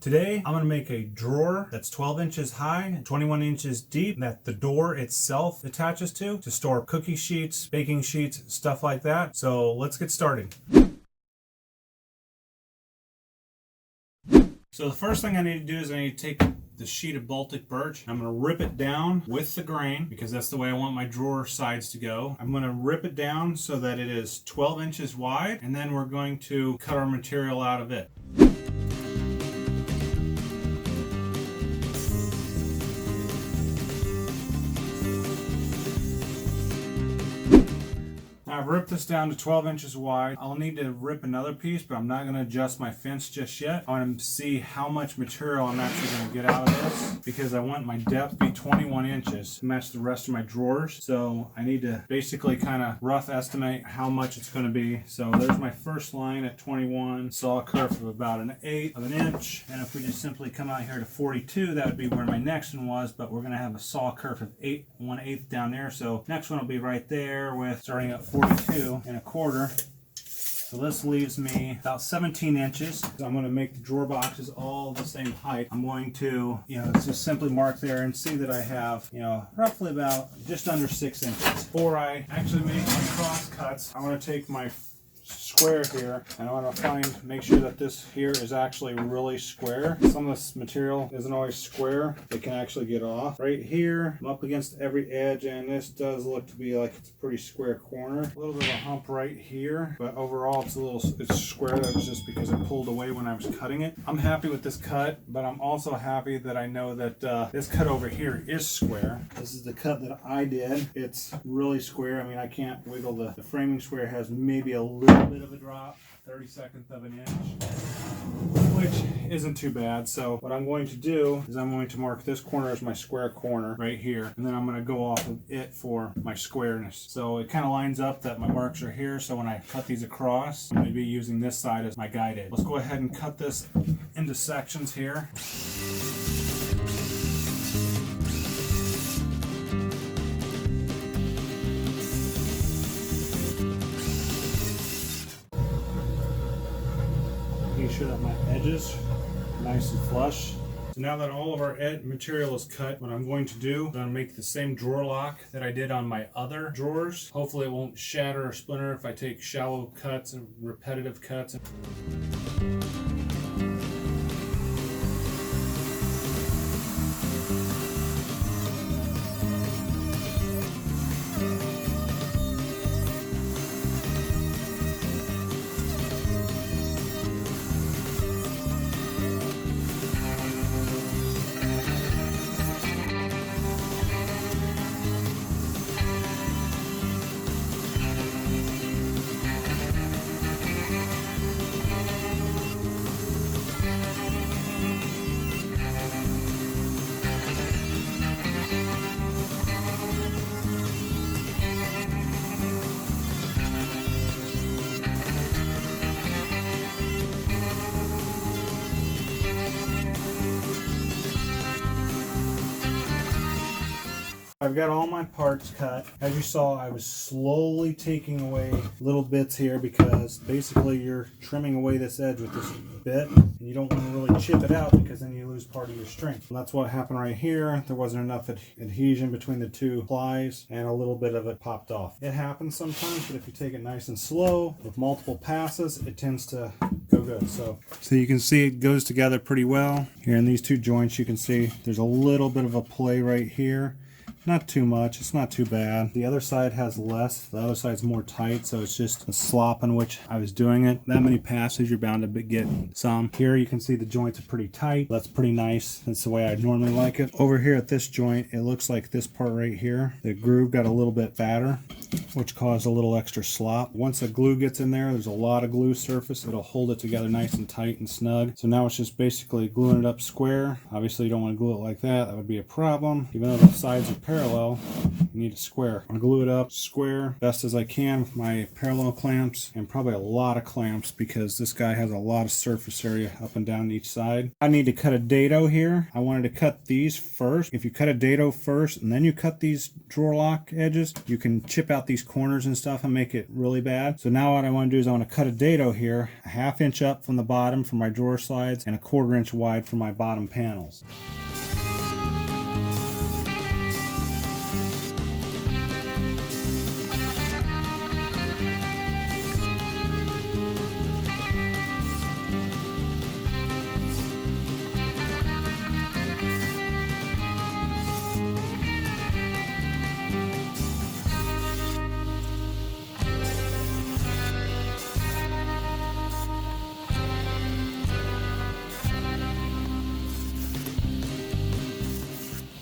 Today, I'm going to make a drawer that's 12 inches high, 21 inches deep, that the door itself attaches to store cookie sheets, baking sheets, stuff like that. So let's get started. So the first thing I need to do is I need to take the sheet of Baltic birch. I'm going to rip it down with the grain because that's the way I want my drawer sides to go. I'm going to rip it down so that it is 12 inches wide, and then we're going to cut our material out of it. I've ripped this down to 12 inches wide. I'll need to rip another piece, but I'm not going to adjust my fence just yet. I want to see how much material I'm actually going to get out of this because I want my depth to be 21 inches to match the rest of my drawers. So I need to basically kind of rough estimate how much it's going to be. So there's my first line at 21, saw a curve of about 1/8 of an inch. And if we just simply come out here to 42, that would be where my next one was, but we're going to have a saw curve of 1/8 down there. So next one will be right there with starting at 42 1/4. So this leaves me about 17 inches. So I'm going to make the drawer boxes all the same height. I'm going to, just simply mark there and see that I have, roughly about just under 6 inches. Before I actually make my cross cuts, I want to take my square here and I want to make sure that this here is actually really square. Some of this material isn't always square. It can actually get off. Right here, I'm up against every edge, and this does look to be like it's a pretty square corner. A little bit of a hump right here, but overall it's square. That's just because I pulled away when I was cutting it. I'm happy with this cut, but I'm also happy that I know that this cut over here is square. This is the cut that I did. It's really square. I mean, I can't wiggle the framing square has maybe a little bit of a drop, 32nd of an inch, which isn't too bad. So what I'm going to do is I'm going to mark this corner as my square corner right here, and then I'm going to go off of it for my squareness. So it kind of lines up that my marks are here, so when I cut these across, I'm going to be using this side as my guide edge. Let's go ahead and cut this into sections here. Sure that my edges are nice and flush. So now that all of our material is cut, what I'm going to do, I'm going to make the same drawer lock that I did on my other drawers. Hopefully it won't shatter or splinter if I take shallow cuts and repetitive cuts. I've got all my parts cut. As you saw, I was slowly taking away little bits here because basically you're trimming away this edge with this bit, and you don't want to really chip it out because then you lose part of your strength. And that's what happened right here. There wasn't enough adhesion between the two plies, and a little bit of it popped off. It happens sometimes, but if you take it nice and slow with multiple passes, it tends to go good. So you can see it goes together pretty well. Here in these two joints, you can see there's a little bit of a play right here. Not too much, it's not too bad. The other side has less, the other side's more tight, so it's just the slop in which I was doing it. That many passes, you're bound to get some. Here you can see the joints are pretty tight. That's pretty nice. That's the way I normally like it. Over here at this joint, it looks like this part right here, the groove got a little bit fatter, which caused a little extra slop. Once the glue gets in there, there's a lot of glue surface. It'll hold it together nice and tight and snug. So now it's just basically gluing it up square. Obviously you don't want to glue it like that. That would be a problem. Even though the sides are parallel, you You need a square. I'll glue it up square best as I can with my parallel clamps, and probably a lot of clamps because this guy has a lot of surface area up and down each side. I need to cut a dado here. I wanted to cut these first. If you cut a dado first and then you cut these drawer lock edges, you can chip out these corners and stuff and make it really bad. So now what I want to do is I want to cut a dado here, a 1/2 inch up from the bottom for my drawer slides and a 1/4 inch wide for my bottom panels.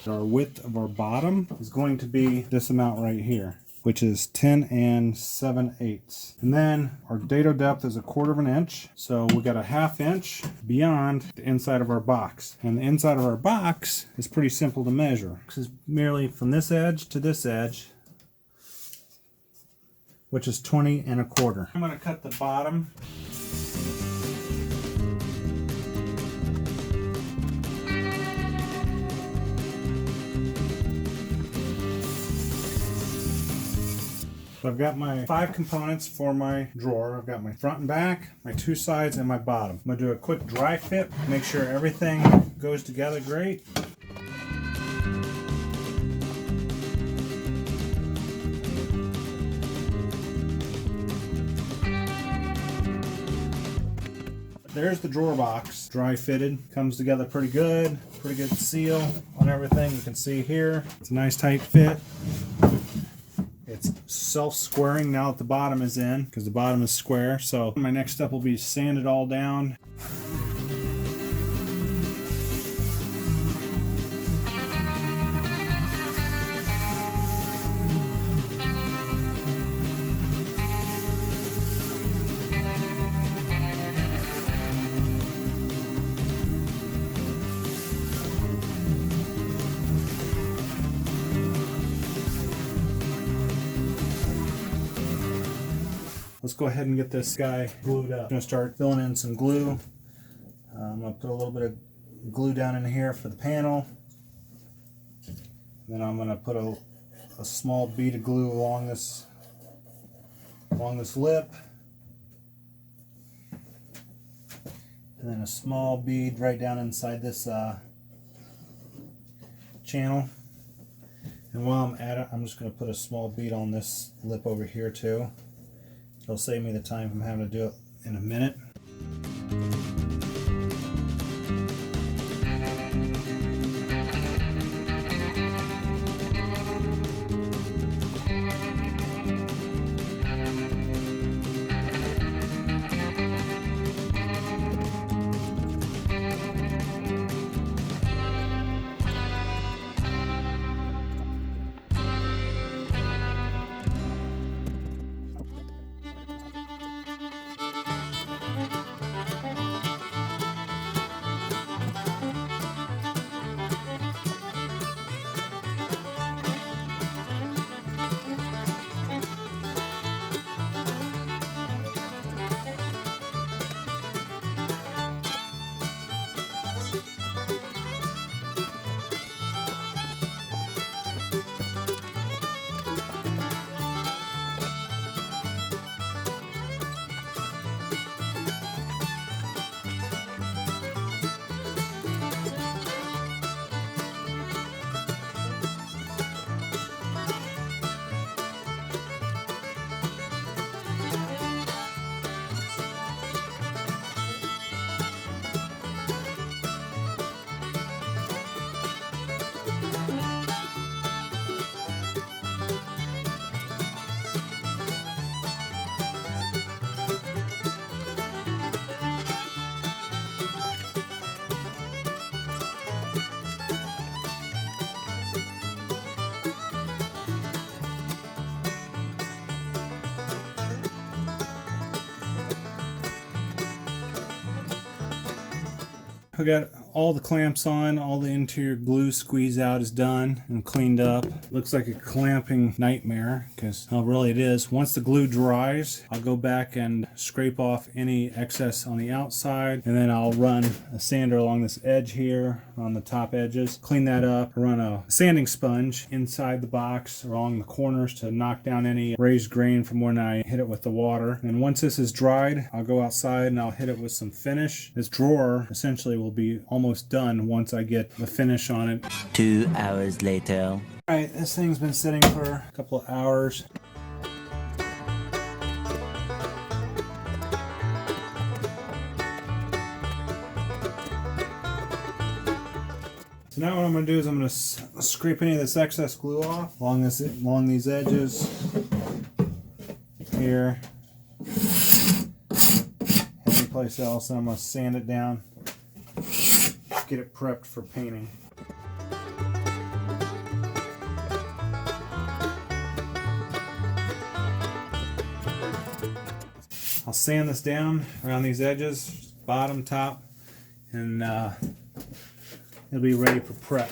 Our width of our bottom is going to be this amount right here, which is 10 7/8. And then our dado depth is a 1/4 inch. So we got a 1/2 inch beyond the inside of our box. And the inside of our box is pretty simple to measure. This is merely from this edge to this edge, which is 20 1/4. I'm going to cut the bottom. So I've got my 5 components for my drawer. I've got my front and back, my 2 sides, and my bottom. I'm going to do a quick dry fit, make sure everything goes together great. There's the drawer box, dry fitted, comes together pretty good seal on everything. You can see here, it's a nice tight fit. It's self-squaring now that the bottom is in, because the bottom is square. So my next step will be to sand it all down. Let's go ahead and get this guy glued up. I'm going to start filling in some glue. I'm going to put a little bit of glue down in here for the panel. Then I'm going to put a small bead of glue along this lip. And then a small bead right down inside this channel. And while I'm at it, I'm just going to put a small bead on this lip over here too. It'll save me the time from having to do it in a minute. We got all the clamps on, all the interior glue squeeze out is done and cleaned up. Looks like a clamping nightmare, because really it is. Once the glue dries, I'll go back and scrape off any excess on the outside, and then I'll run a sander along this edge here on the top edges, clean that up, run a sanding sponge inside the box along the corners to knock down any raised grain from when I hit it with the water. And once this is dried, I'll go outside and I'll hit it with some finish. This drawer essentially will be almost done once I get the finish on it. 2 hours later. Alright, this thing's been sitting for a couple of hours. So now what I'm going to do is I'm going to scrape any of this excess glue off along these edges here, any place else, and I'm going to sand it down, get it prepped for painting. I'll sand this down around these edges, bottom, top, and it'll be ready for prep.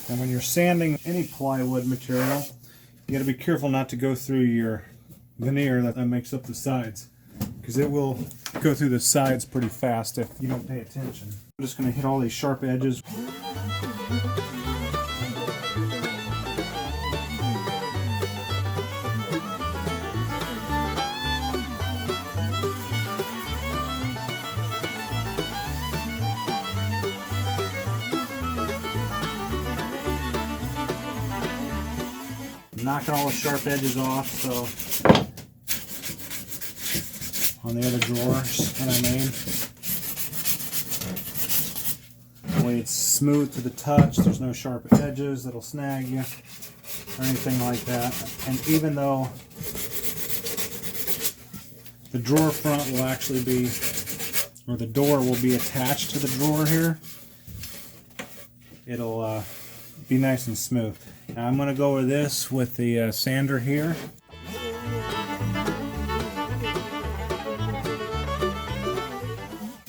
And when you're sanding any plywood material, you got to be careful not to go through your veneer that makes up the sides, because it will go through the sides pretty fast if you don't pay attention. I'm just going to hit all these sharp edges. Knocking all the sharp edges off, so on the other drawers that I made. That way it's smooth to the touch, there's no sharp edges that'll snag you or anything like that. And even though the drawer front will actually be, or the door will be attached to the drawer here, it'll be nice and smooth. Now I'm going to go over this with the sander here.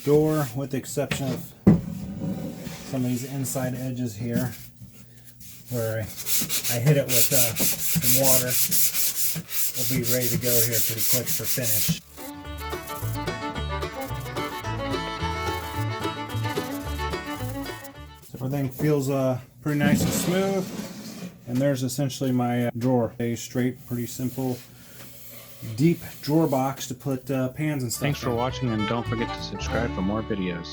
Door, with the exception of some of these inside edges here, where I hit it with some water, will be ready to go here pretty quick for finish. So everything feels pretty nice and smooth. And there's essentially my drawer. A straight, pretty simple, deep drawer box to put pans and stuff in. Thanks for watching, and don't forget to subscribe for more videos.